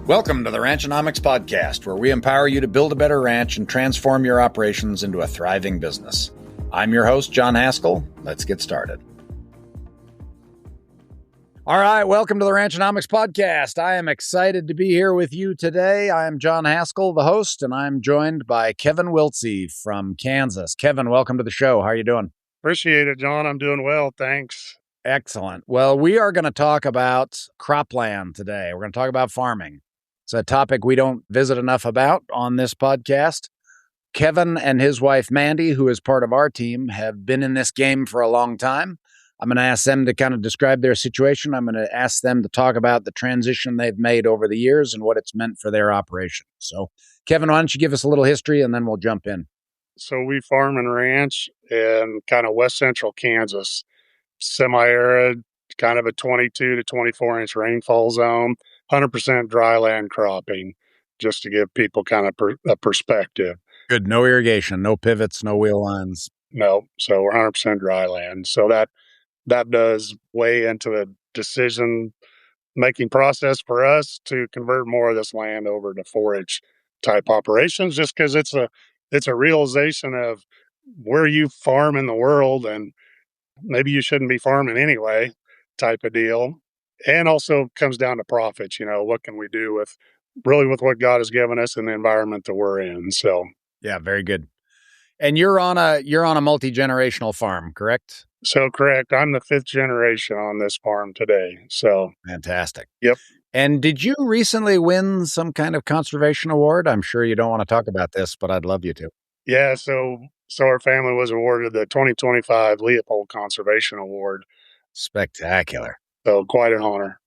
Welcome to the Ranchonomics Podcast, where we empower you to build a better ranch and transform your operations into a thriving business. I'm your host, John Haskell. Let's get started. All right, welcome to the Ranchonomics Podcast. I am excited to be here with you today. I am John Haskell, the host, and I'm joined by Kevin Wiltse from Kansas. Kevin, welcome to the show. How are you doing? Appreciate it, John. I'm doing well. Thanks. Excellent. Well, we are going to talk about cropland today. We're going to talk about farming. It's a topic we don't visit enough about on this podcast. Kevin and his wife, Mandy, who is part of our team, have been in this game for a long time. I'm going to ask them to kind of describe their situation. I'm going to ask them to talk about the transition they've made over the years and what it's meant for their operation. So, Kevin, why don't you give us a little history and then we'll jump in. So we farm and ranch in kind of west central Kansas, semi-arid, kind of a 22 to 24 inch rainfall zone. 100% dryland cropping, just to give people kind of a perspective. Good. No irrigation, no pivots, no wheel lines. No. So we're 100% dryland. So that does weigh into the decision-making process for us to convert more of this land over to forage type operations, just because it's a realization of where you farm in the world and maybe you shouldn't be farming anyway type of deal. And also comes down to profits. What can we do with what God has given us and the environment that we're in? So, yeah, very good. And you're on a multi-generational farm, correct? So correct. I'm the fifth generation on this farm today. So fantastic. Yep. And did you recently win some kind of conservation award? I'm sure you don't want to talk about this, but I'd love you to. Yeah. So our family was awarded the 2025 Leopold Conservation Award. Spectacular. So quite an honor.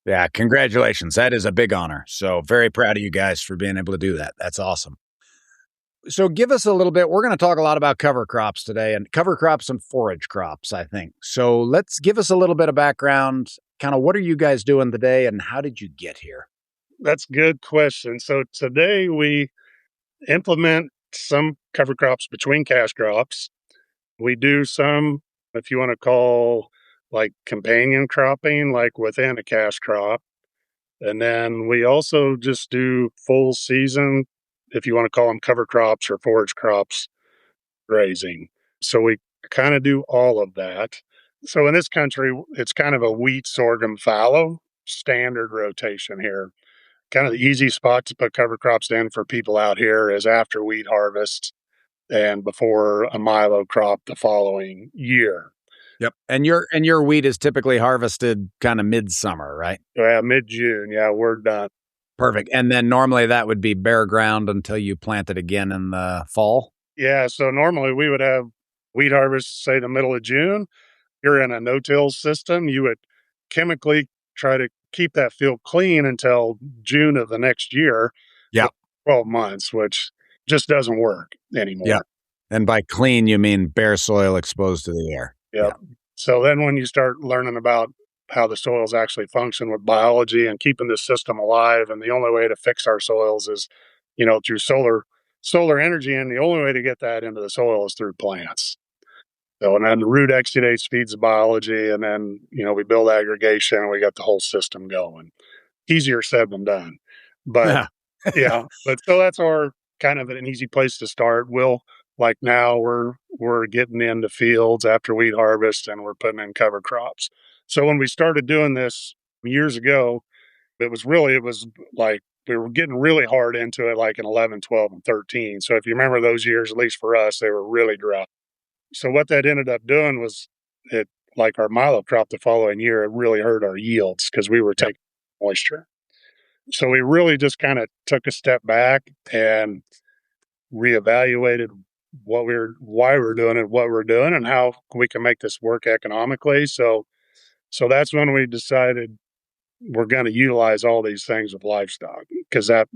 Yeah, congratulations. That is a big honor. So very proud of you guys for being able to do that. That's awesome. So give us a little bit. We're going to talk a lot about cover crops today, and cover crops and forage crops, I think. So let's give us a little bit of background. Kind of what are you guys doing today and how did you get here? That's a good question. So today we implement some cover crops between cash crops. We do some, if you want to call, like companion cropping, like within a cash crop. And then we also just do full season, if you want to call them cover crops or forage crops, grazing. So we kind of do all of that. So in this country, it's kind of a wheat, sorghum, fallow standard rotation here. Kind of the easy spot to put cover crops in for people out here is after wheat harvest and before a milo crop the following year. Yep. And your wheat is typically harvested kind of midsummer, right? Yeah, mid-June. Yeah, we're done. Perfect. And then normally that would be bare ground until you plant it again in the fall? Yeah, so normally we would have wheat harvest, say the middle of June. You're in a no-till system. You would chemically try to keep that field clean until June of the next year. Yeah. 12 months, which just doesn't work anymore. Yeah. And by clean, you mean bare soil exposed to the air. Yeah. So then when you start learning about how the soils actually function with biology and keeping this system alive, and the only way to fix our soils is, through solar energy, and the only way to get that into the soil is through plants. So, and then the root exudates feeds the biology, and then, we build aggregation and we got the whole system going. Easier said than done. But but so that's our kind of an easy place to start. Like now we're getting into fields after wheat harvest and we're putting in cover crops. So when we started doing this years ago, it was like we were getting really hard into it, like in 11, 12, and 13. So if you remember those years, at least for us, they were really dry. So what that ended up doing was like our milo crop the following year, it really hurt our yields because we were taking moisture. So we really just kind of took a step back and reevaluated why we're doing it, what we're doing, and how we can make this work economically. So that's when we decided we're going to utilize all these things with livestock because that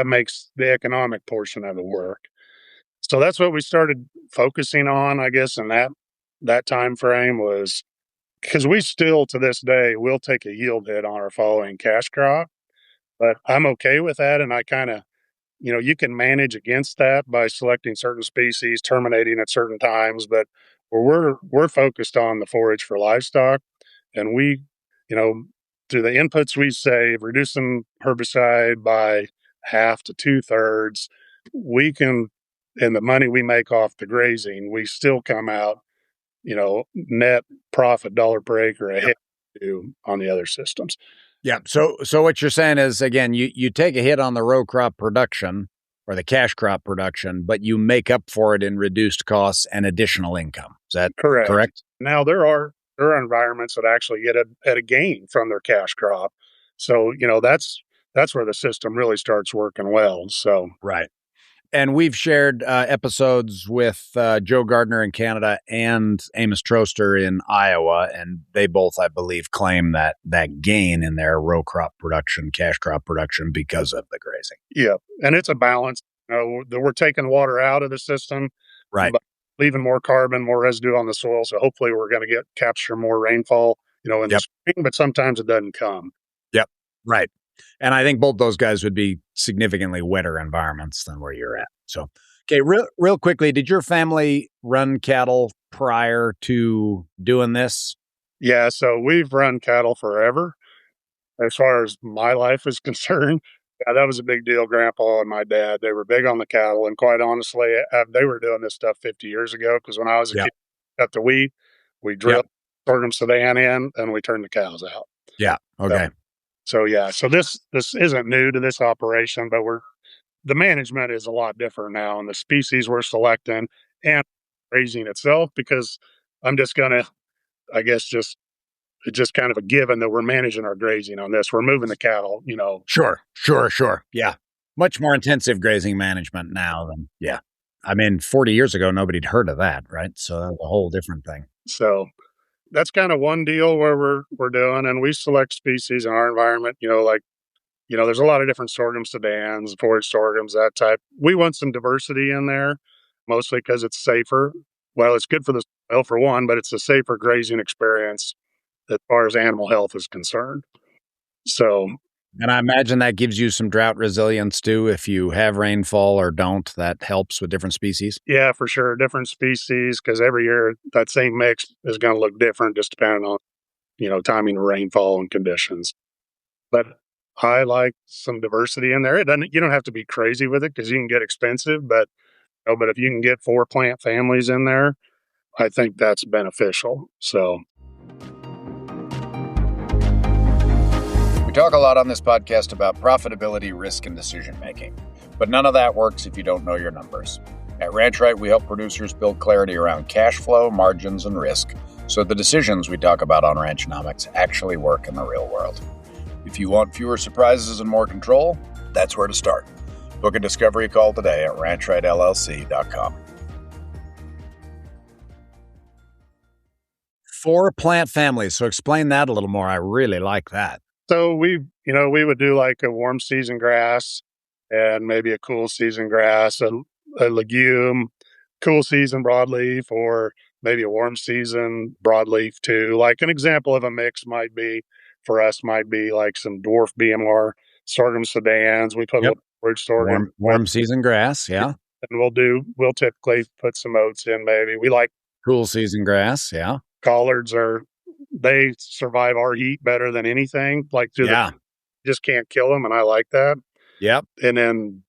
makes the economic portion of it work. So that's what we started focusing on, I guess, in that time frame was because we still to this day will take a yield hit on our following cash crop, but I'm okay with that, and I kind of you can manage against that by selecting certain species, terminating at certain times, but we're focused on the forage for livestock, and we through the inputs we save, reducing herbicide by half to 2/3, we can, and the money we make off the grazing, we still come out, net profit dollar per acre ahead on the other systems. Yeah. So what you're saying is, again, you take a hit on the row crop production or the cash crop production, but you make up for it in reduced costs and additional income. Is that correct? Now there are environments that actually get at a gain from their cash crop. So, that's where the system really starts working well. So, Right. And we've shared episodes with Joe Gardner in Canada and Amos Troster in Iowa, and they both, I believe, claim that gain in their row crop production, cash crop production, because of the grazing. yeah, and it's a balance. That we're taking water out of the system, Right. but leaving more carbon, more residue on the soil. So hopefully we're going to capture more rainfall, in the spring, but sometimes it doesn't come. Yep. Right. And I think both those guys would be significantly wetter environments than where you're at. So, okay, real quickly, did your family run cattle prior to doing this? Yeah, so we've run cattle forever. As far as my life is concerned, yeah, that was a big deal. Grandpa and my dad, they were big on the cattle. And quite honestly, they were doing this stuff 50 years ago because when I was a kid, cut the wheat, we drilled sorghum sudan in, and we turned the cows out. Yeah. Okay. So yeah, so this isn't new to this operation, but the management is a lot different now, and the species we're selecting and raising itself, because I'm just gonna, I guess, it's just kind of a given that we're managing our grazing on this. We're moving the cattle, Sure. Yeah. Much more intensive grazing management now than, yeah. I mean, 40 years ago, nobody'd heard of that, right? So that's a whole different thing. So that's kind of one deal where we're doing, and we select species in our environment, there's a lot of different sorghum sedans, forage sorghums, that type. We want some diversity in there, mostly because it's safer. Well, it's good for the soil for one, but it's a safer grazing experience as far as animal health is concerned. So, and I imagine that gives you some drought resilience too. If you have rainfall or don't, that helps with different species. Yeah, for sure. Different species, because every year that same mix is going to look different just depending on, timing of rainfall and conditions. But I like some diversity in there. You don't have to be crazy with it because you can get expensive, but if you can get 4 plant families in there, I think that's beneficial. So we talk a lot on this podcast about profitability, risk, and decision making, but none of that works if you don't know your numbers. At RanchRight, we help producers build clarity around cash flow, margins, and risk, so the decisions we talk about on Ranchnomics actually work in the real world. If you want fewer surprises and more control, that's where to start. Book a discovery call today at ranchrightllc.com. 4 plant families. So explain that a little more. I really like that. So we would do like a warm season grass and maybe a cool season grass, a legume, cool season broadleaf, or maybe a warm season broadleaf too. Like an example of a mix might be like some dwarf BMR sorghum sedans. We put a little forage sorghum. Warm season grass, yeah. And we'll typically put some oats in maybe. We like cool season grass, yeah. Collards they survive our heat better than anything. Like just can't kill them, and I like that. Yep. And then,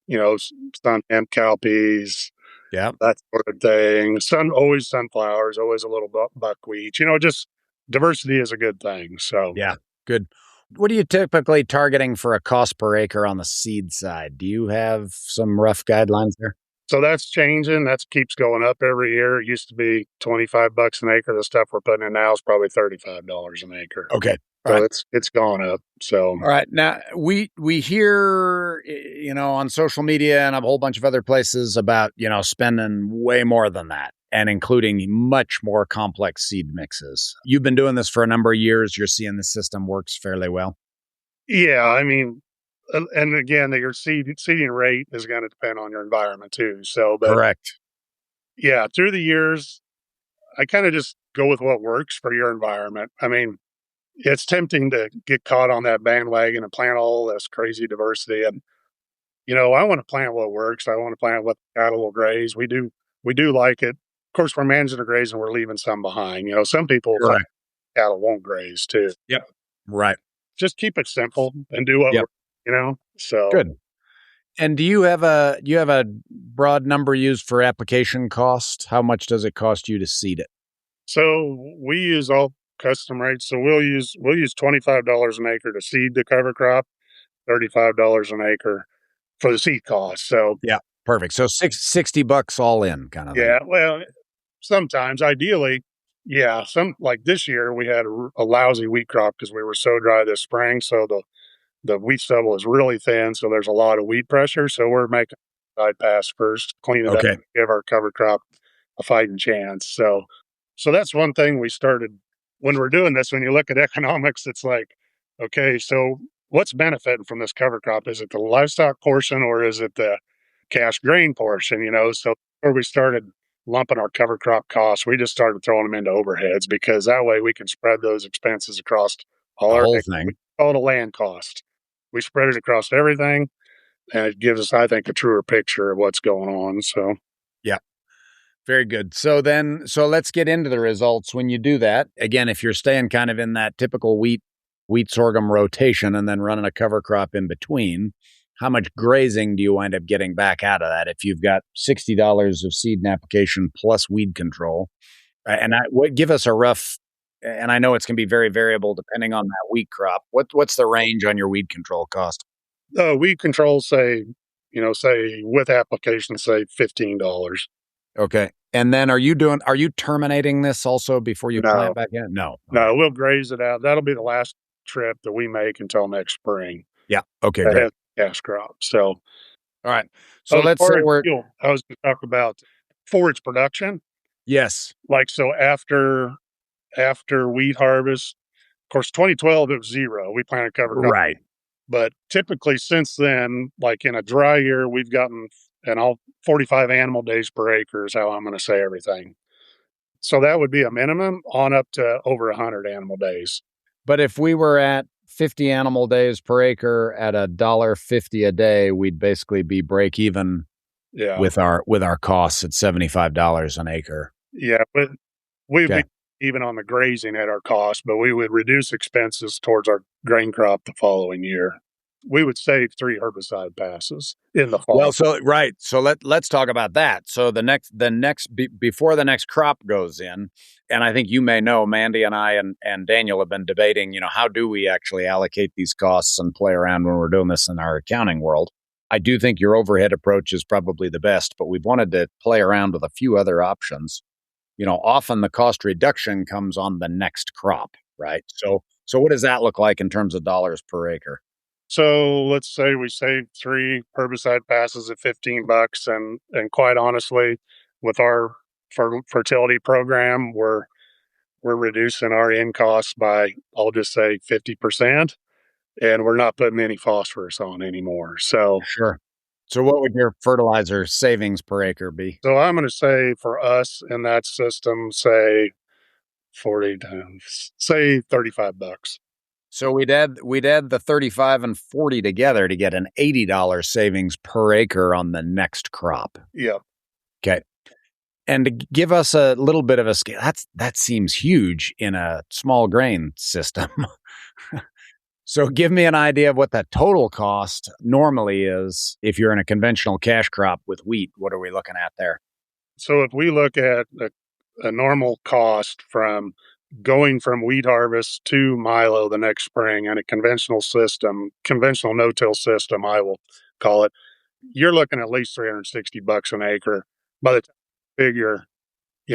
sun hemp cowpeas, yep, that sort of thing. Always sunflowers, always a little buckwheat. Just diversity is a good thing. So yeah, good. What are you typically targeting for a cost per acre on the seed side? Do you have some rough guidelines there? So that's changing. That keeps going up every year. It used to be $25 an acre. The stuff we're putting in now is probably $35 an acre. Okay. So it's gone up. So all right. Now we hear, on social media and a whole bunch of other places about, spending way more than that and including much more complex seed mixes. You've been doing this for a number of years. You're seeing the system works fairly well. Yeah. I mean, and again, your seeding rate is going to depend on your environment too. So, correct. Yeah. Through the years, I kind of just go with what works for your environment. I mean, it's tempting to get caught on that bandwagon and plant all this crazy diversity. And, I want to plant what works. I want to plant what the cattle will graze. We do like it. Of course, we're managing the graze and we're leaving some behind. Some people cattle won't graze too. Yep. Right. just keep it simple and do what Yep. so. Good. And do you have a broad number used for application cost? How much does it cost you to seed it? So we use all custom rates. So we'll use $25 an acre to seed the cover crop, $35 an acre for the seed cost. So Yeah. Perfect. So $60 all in kind of thing. yeah, well, sometimes ideally, yeah, some like this year we had a lousy wheat crop because we were so dry this spring. So the wheat stubble is really thin, so there's a lot of wheat pressure. So we're making a side pass first, clean it up, Okay. give our cover crop a fighting chance. So that's one thing we started when we're doing this. When you look at economics, it's like, okay, so what's benefiting from this cover crop? Is it the livestock portion or is it the cash grain portion? So where we started lumping our cover crop costs, we just started throwing them into overheads because that way we can spread those expenses across all The our whole we thing. call it a land cost. We spread it across everything, and it gives us, I think, a truer picture of what's going on. So, Yeah. Very good. So let's get into the results when you do that. Again, if you're staying kind of in that typical wheat sorghum rotation and then running a cover crop in between, how much grazing do you wind up getting back out of that if you've got $60 of seed and application plus weed control? And give us a rough, and I know it's going to be very variable depending on that wheat crop. What's the range on your weed control cost? weed control, say with application, say $15. Okay. And then are you terminating this also before you No, plant back in? No. Okay. no, we'll graze it out. That'll be the last trip that we make until next spring. Yeah. Okay, That great. has cash crop. So, All right. So as let's say far as we're fuel, I was going to talk about forage production. yes. Like so, after wheat harvest, of course, 2012 it was zero. We planted cover crop. Right. But typically since then, like in a dry year, we've gotten and all 45 animal days per acre is how I'm going to say everything. So that would be a minimum on up to over 100 animal days. But if we were at 50 animal days per acre at $1.50 a day, we'd basically be break even Yeah. with our costs at $75 an acre. Yeah. But we'd Okay. be even on the grazing at our cost, but we would reduce expenses towards our grain crop the following year. We would save 3 herbicide passes in the fall. Well, so right. So let's talk about that. So before the next crop goes in, and I think you may know, Mandy and I and Daniel have been debating, how do we actually allocate these costs and play around when we're doing this in our accounting world. I do think your overhead approach is probably the best, but we've wanted to play around with a few other options. Often the cost reduction comes on the next crop, right? So what does that look like in terms of dollars per acre? So let's say we saved 3 herbicide passes at $15, and quite honestly, with our fertility program, we're reducing our in costs by, I'll just say, 50%, and we're not putting any phosphorus on anymore. So Sure. So what would your fertilizer savings per acre be? so I'm going to say for us in that system, say 40 times, say $35. So we'd add the 35 and 40 together to get an $80 savings per acre on the next crop. Yeah. Okay. And to give us a little bit of a scale, that seems huge in a small grain system. So give me an idea of what the total cost normally is if you're in a conventional cash crop with wheat. What are we looking at there? So if we look at a normal cost from going from wheat harvest to Milo the next spring in a conventional no-till system, I will call it, you're looking at least $360 an acre. By the time you figure,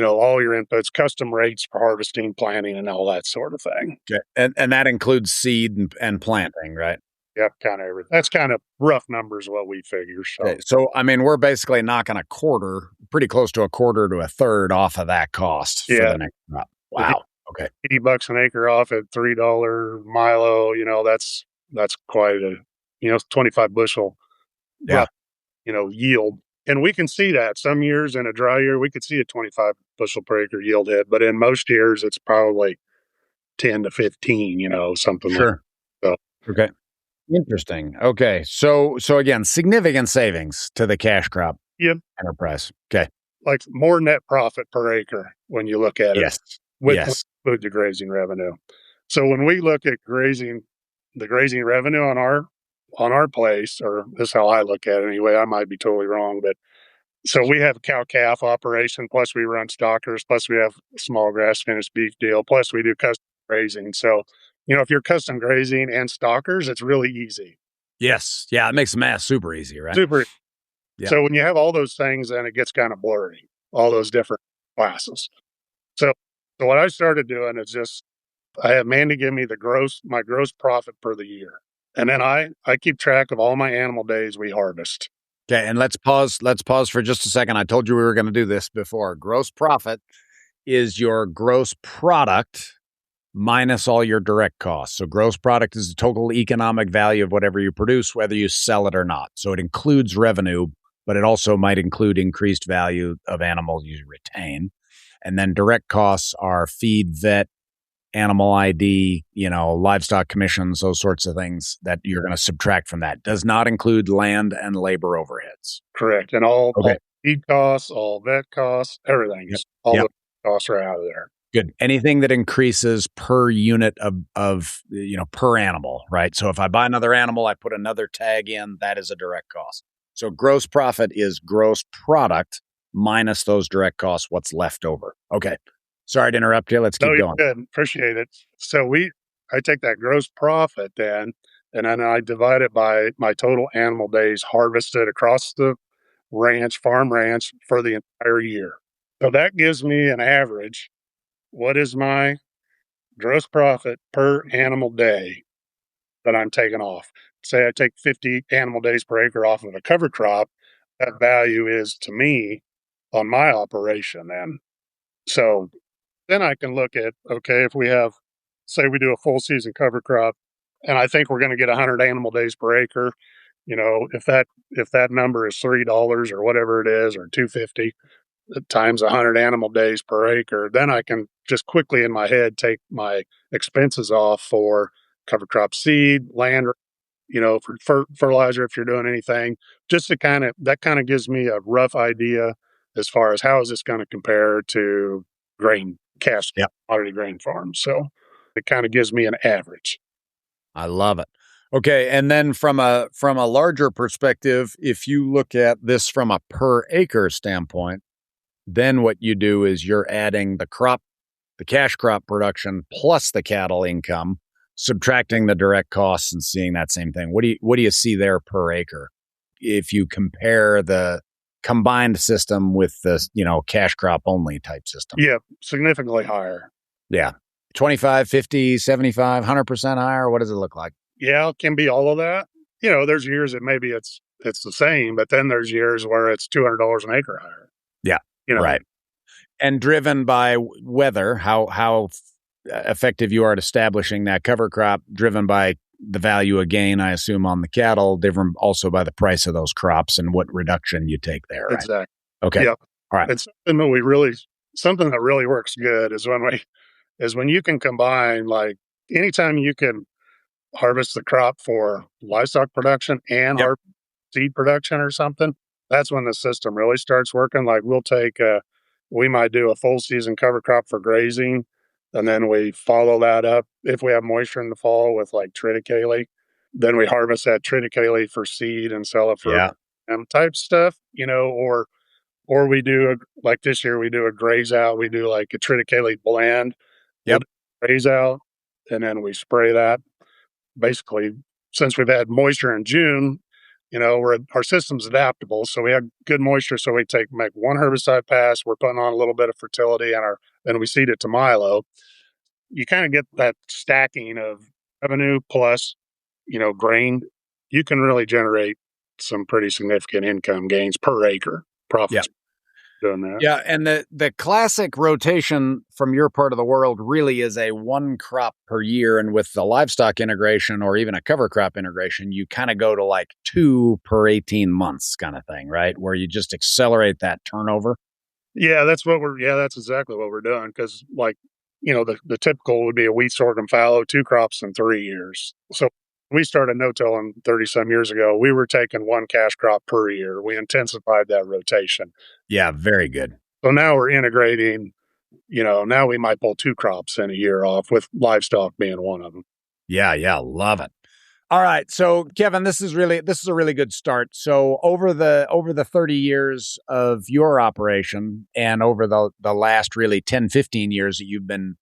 all your inputs, custom rates for harvesting, planting, and all that sort of thing. Okay. And that includes seed and planting, right? Yep, kind of everything. That's kind of rough numbers what we figure. So, Okay. So I mean, we're basically knocking a quarter, pretty close to a quarter to a third off of that cost for the next crop. Wow. Okay. $80 an acre off at $3 Milo, that's quite a 25 bushel Yeah. yield. And we can see that some years in a dry year, we could see a 25 bushel per acre yield hit, but in most years it's probably 10 to 15, something Sure. like that. Okay. Interesting. Okay. So again, significant savings to the cash crop Yep. enterprise. Okay. Like more net profit per acre when you look at it. Yes. With Yes. the grazing revenue. So when we look at grazing the grazing revenue on our place, or this is how I look at it anyway. I might be totally wrong, but so we have a cow calf operation, plus we run stockers, plus we have a small grass finished beef deal, plus we do custom grazing. So, if you're custom grazing and stockers, it's really easy. Yes. Yeah. It makes the math super easy, right? Super. Yeah. So when you have all those things, then it gets kind of blurry, all those different classes. So what I started doing is just I have Mandy give me my gross profit for the year. And then I keep track of all my animal days we harvest. Okay, and let's pause for just a second. I told you we were going to do this before. Gross profit is your gross product minus all your direct costs. So gross product is the total economic value of whatever you produce, whether you sell it or not. So it includes revenue, but it also might include increased value of animals you retain. And then direct costs are feed, vet, animal ID, livestock commissions, those sorts of things that you're going to subtract from that. Does not include land and labor overheads. Correct. And all feed costs, all vet costs, everything. Yep. All the costs are out of there. Good. Anything that increases per unit of per animal, right? So if I buy another animal, I put another tag in, that is a direct cost. So gross profit is gross product minus those direct costs, what's left over. Okay. Sorry to interrupt you. Let's keep going. Good. Appreciate it. So I take that gross profit then, and then I divide it by my total animal days harvested across the farm ranch for the entire year. So that gives me an average. What is my gross profit per animal day that I'm taking off? Say I take 50 animal days per acre off of a cover crop. That value is to me on my operation then. So then I can look at, okay, if we have, say we do a full season cover crop, and I think we're going to get 100 animal days per acre, if that number is $3 or whatever it is, or 250 times 100 animal days per acre, then I can just quickly in my head take my expenses off for cover crop seed, land, for fertilizer if you're doing anything, just to that kind of gives me a rough idea as far as how is this going to compare to grain commodity grain farms. So it kind of gives me an average. I love it. Okay, and then from a larger perspective, if you look at this from a per acre standpoint, then what you do is you're adding the cash crop production plus the cattle income, subtracting the direct costs and seeing that same thing. What do you see there per acre if you compare the combined system with the cash crop only type system? Yeah, significantly higher. Yeah. 25, 50, 75, 100% higher. What does it look like? Yeah, it can be all of that. There's years that maybe it's the same, but then there's years where it's $200 an acre higher. Yeah. Right. And driven by weather, how effective you are at establishing that cover crop, driven by the value again, I assume, on the cattle, driven also by the price of those crops and what reduction you take there. Right? Exactly. Okay. Yep. All right. It's something that really works good is when you can combine, like, anytime you can harvest the crop for livestock production and seed production or something, that's when the system really starts working. Like we might do a full season cover crop for grazing, and then we follow that up if we have moisture in the fall with like triticale. Then we harvest that triticale for seed and sell it for type stuff, or we do like this year we do a graze out. We do like a triticale blend. Yep. We'll graze out, and then we spray that. Basically, since we've had moisture in June, our system's adaptable. So we have good moisture. So we make one herbicide pass. We're putting on a little bit of fertility and we seed it to milo. You kind of get that stacking of revenue plus, grain. You can really generate some pretty significant income gains per acre profits. Doing that. Yeah, and the classic rotation from your part of the world really is a one crop per year, and with the livestock integration or even a cover crop integration, you kind of go to like 2 per 18 months kind of thing, right? Where you just accelerate that turnover. Yeah, that's exactly what we're doing, because the typical would be a wheat, sorghum, fallow, 2 crops in 3 years. So we started no-tilling 30-some years ago. We were taking one cash crop per year. We intensified that rotation. Yeah, very good. So now we're integrating, now we might pull 2 crops in a year off, with livestock being one of them. Yeah, love it. All right. So Kevin, this is a really good start. So over the 30 years of your operation and over the last really 10, 15 years that you've been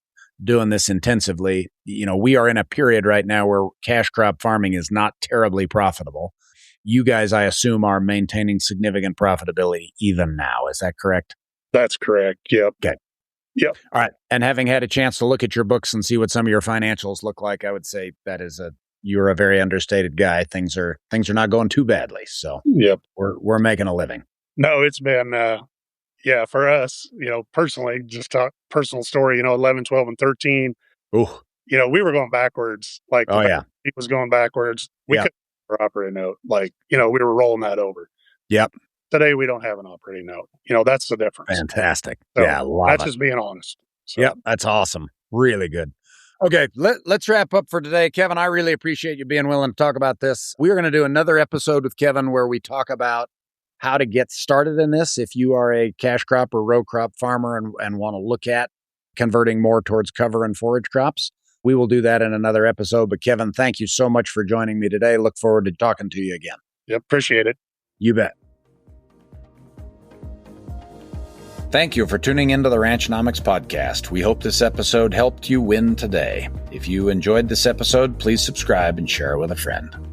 doing this intensively, we are in a period right now where cash crop farming is not terribly profitable. You guys, I assume, are maintaining significant profitability even now. Is that correct? That's correct. Yep. Okay. Yep. All right. And having had a chance to look at your books and see what some of your financials look like, I would say you're a very understated guy. Things are not going too badly. So yep, we're making a living. No, it's been for us, personally, just talk personal story, 11, 12, and 13. Ooh. We were going backwards. Like it was going backwards. We couldn't have our operating note. Like, we were rolling that over. Yep. Today we don't have an operating note. That's the difference. Fantastic. So yeah, love that's it. just being honest. So. Yep, that's awesome. Really good. Okay, let's wrap up for today. Kevin, I really appreciate you being willing to talk about this. We're going to do another episode with Kevin where we talk about how to get started in this if you are a cash crop or row crop farmer and want to look at converting more towards cover and forage crops. We will do that in another episode. But Kevin, thank you so much for joining me today. Look forward to talking to you again. Yep, appreciate it. You bet. Thank you for tuning into the Ranchnomics podcast. We hope this episode helped you win today. If you enjoyed this episode, please subscribe and share it with a friend.